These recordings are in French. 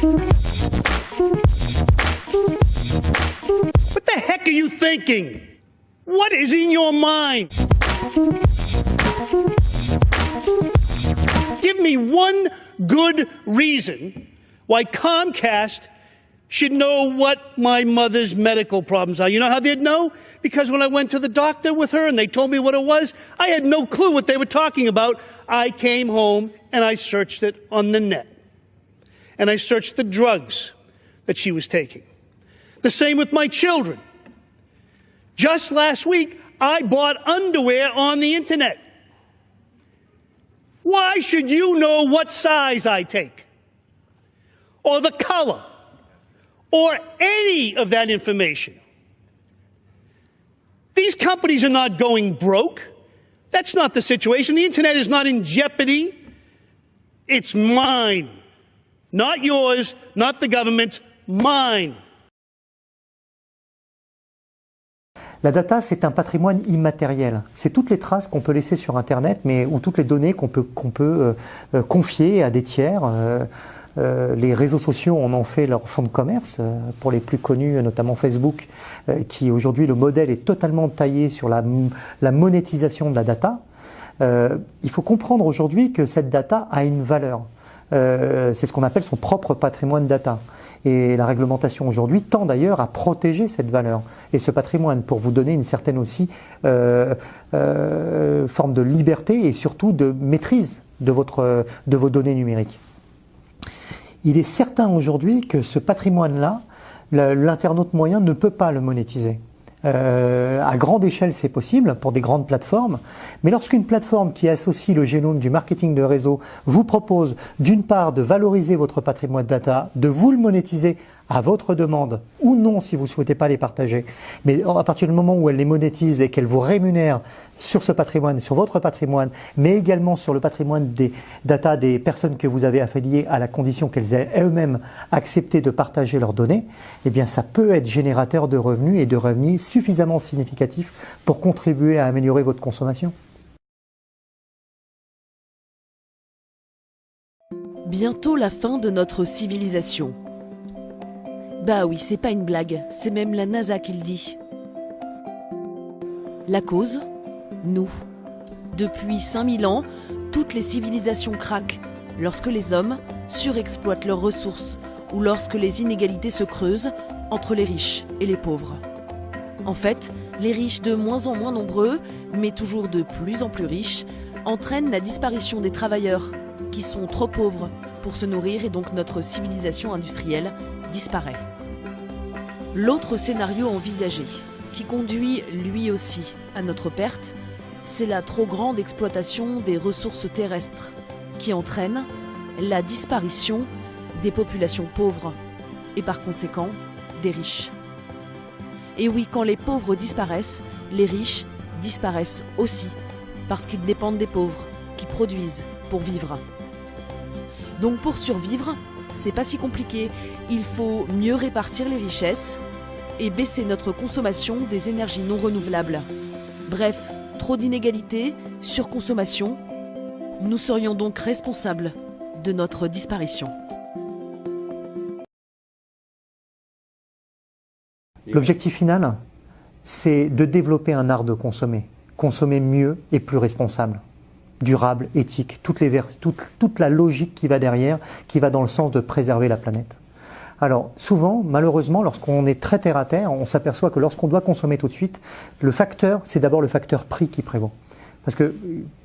What the heck are you thinking? What is in your mind? Give me one good reason why Comcast should know what my mother's medical problems are. You know how they'd know? Because when I went to the doctor with her and they told me what it was, I had no clue what they were talking about. I came home and I searched it on the net. And I searched the drugs that she was taking. The same with my children. Just last week, I bought underwear on the internet. Why should you know what size I take? Or the color? Or any of that information? These companies are not going broke. That's not the situation. The internet is not in jeopardy. It's mine. Not yours, not the government's, mine. La data, c'est un patrimoine immatériel. C'est toutes les traces qu'on peut laisser sur Internet, ou toutes les données qu'on peut confier à des tiers. Les réseaux sociaux en ont fait leur fonds de commerce, pour les plus connus, notamment Facebook, qui aujourd'hui, le modèle est totalement taillé sur la monétisation de la data. Il faut comprendre aujourd'hui que cette data a une valeur. C'est ce qu'on appelle son propre patrimoine data. Et la réglementation aujourd'hui tend d'ailleurs à protéger cette valeur et ce patrimoine pour vous donner une certaine aussi forme de liberté et surtout de maîtrise de vos données numériques. Il est certain aujourd'hui que ce patrimoine-là, l'internaute moyen ne peut pas le monétiser. À grande échelle, c'est possible pour des grandes plateformes, mais lorsqu'une plateforme qui associe le génome du marketing de réseau vous propose d'une part de valoriser votre patrimoine data, de vous le monétiser à votre demande ou non si vous ne souhaitez pas les partager, mais à partir du moment où elle les monétise et qu'elle vous rémunère sur ce patrimoine, sur votre patrimoine, mais également sur le patrimoine des data des personnes que vous avez affiliées à la condition qu'elles aient elles-mêmes accepté de partager leurs données, eh bien ça peut être générateur de revenus et de revenus suffisamment significatifs pour contribuer à améliorer votre consommation. Bientôt la fin de notre civilisation. Bah oui, c'est pas une blague, c'est même la NASA qui le dit. La cause ? Nous. Depuis 5000 ans, toutes les civilisations craquent lorsque les hommes surexploitent leurs ressources ou lorsque les inégalités se creusent entre les riches et les pauvres. En fait, les riches de moins en moins nombreux, mais toujours de plus en plus riches, entraînent la disparition des travailleurs qui sont trop pauvres pour se nourrir et donc notre civilisation industrielle disparaît. L'autre scénario envisagé, qui conduit lui aussi à notre perte, c'est la trop grande exploitation des ressources terrestres, qui entraîne la disparition des populations pauvres et par conséquent des riches. Et oui, quand les pauvres disparaissent, les riches disparaissent aussi, parce qu'ils dépendent des pauvres, qui produisent pour vivre. Donc pour survivre, c'est pas si compliqué, il faut mieux répartir les richesses et baisser notre consommation des énergies non renouvelables. Bref, trop d'inégalités, surconsommation, nous serions donc responsables de notre disparition. L'objectif final, c'est de développer un art de consommer mieux et plus responsable, durable, éthique, toute la logique qui va derrière, qui va dans le sens de préserver la planète. Alors souvent, malheureusement, lorsqu'on est très terre à terre, on s'aperçoit que lorsqu'on doit consommer tout de suite, le facteur, c'est d'abord le facteur prix qui prévaut. Parce que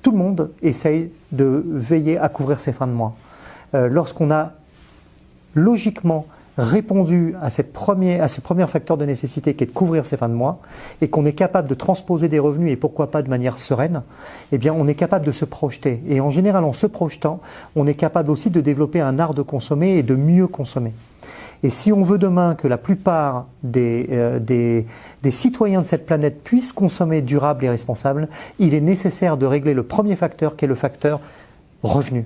tout le monde essaye de veiller à couvrir ses fins de mois. Lorsqu'on a logiquement répondu à ce premier facteur de nécessité qui est de couvrir ses fins de mois et qu'on est capable de transposer des revenus et pourquoi pas de manière sereine, eh bien on est capable de se projeter. Et en général, en se projetant, on est capable aussi de développer un art de consommer et de mieux consommer. Et si on veut demain que la plupart des citoyens de cette planète puissent consommer durable et responsable, il est nécessaire de régler le premier facteur qui est le facteur revenu.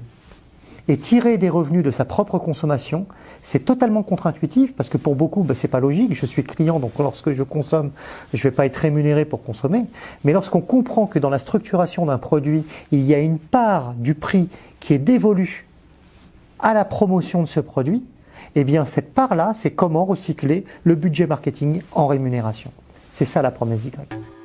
Et tirer des revenus de sa propre consommation, c'est totalement contre-intuitif parce que pour beaucoup, c'est pas logique. Je suis client, donc lorsque je consomme, je vais pas être rémunéré pour consommer. Mais lorsqu'on comprend que dans la structuration d'un produit, il y a une part du prix qui est dévolue à la promotion de ce produit, eh bien cette part-là, c'est comment recycler le budget marketing en rémunération. C'est ça la promesse Y.